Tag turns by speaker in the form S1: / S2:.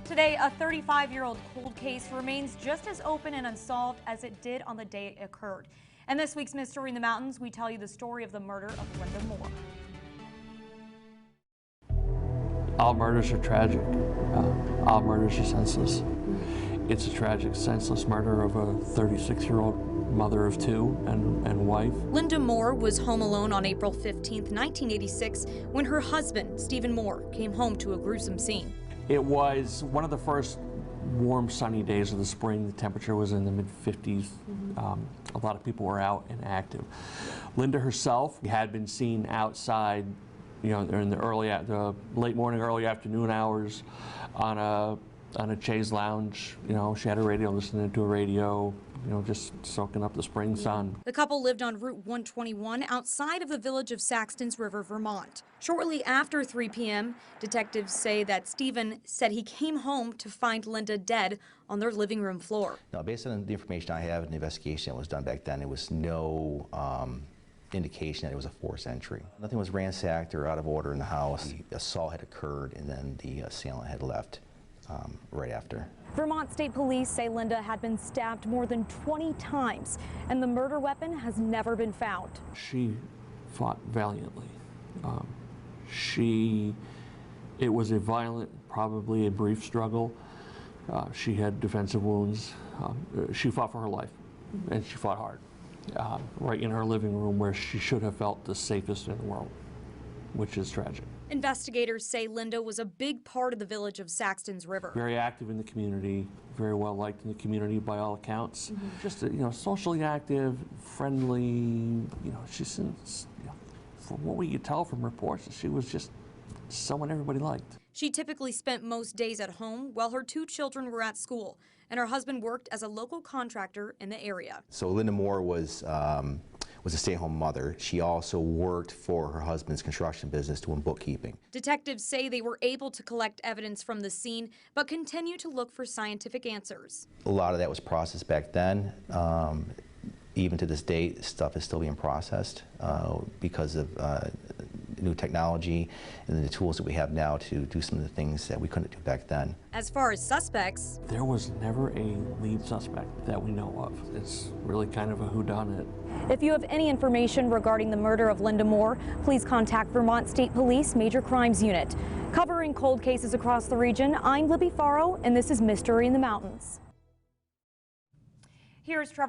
S1: Today, a 35-year-old cold case remains just as open and unsolved as it did on the day it occurred. And this week's Mystery in the Mountains, we tell you the story of the murder of Linda Moore.
S2: All murders are tragic. All murders are senseless. It's a tragic, senseless murder of a 36-year-old mother of two and wife.
S1: Linda Moore was home alone on April 15, 1986, when her husband, Stephen Moore, came home to a gruesome scene.
S2: It was one of the first warm, sunny days of the spring. The temperature was in the mid-50s. A lot of people were out and active. Linda herself had been seen outside, you know, in the late morning, early afternoon hours on a chaise lounge. You know, she had a radio, listening to a radio, you know, just soaking up the spring sun.
S1: The couple lived on Route 121 outside of the village of Saxtons River, Vermont. Shortly after 3 p.m., detectives say that Stephen said he came home to find Linda dead on their living room floor.
S3: Now, based on the information I have and the investigation that was done back then, there was no indication that it was a forced entry. Nothing was ransacked or out of order in the house. The assault had occurred and then the assailant had left right after.
S1: Vermont State Police say Linda had been stabbed more than 20 times, and the murder weapon has never been found.
S2: She fought valiantly. It was a violent, probably a brief struggle. She had defensive wounds. She fought for her life, and she fought hard. Right in her living room where she should have felt the safest in the world, which is tragic.
S1: Investigators say Linda was a big part of the village of Saxtons River.
S2: Very active in the community, very well liked in the community by all accounts. Just, you know, socially active, friendly, you know, she's, you know, from what we could tell from reports, she was just someone everybody liked.
S1: She typically spent most days at home while her two children were at school, and her husband worked as a local contractor in the area.
S3: So Linda Moore was a stay-at-home mother. She also worked for her husband's construction business doing bookkeeping.
S1: Detectives say they were able to collect evidence from the scene, but continue to look for scientific answers.
S3: A lot of that was processed back then. Even to this day, stuff is still being processed because of new technology and the tools that we have now to do some of the things that we couldn't do back then.
S1: As far as suspects,
S2: there was never a lead suspect that we know of. It's really kind of a whodunit.
S1: If you have any information regarding the murder of Linda Moore, please contact Vermont State Police Major Crimes Unit. Covering cold cases across the region, I'm Libby Farrow, and this is Mystery in the Mountains. Here's Trevor.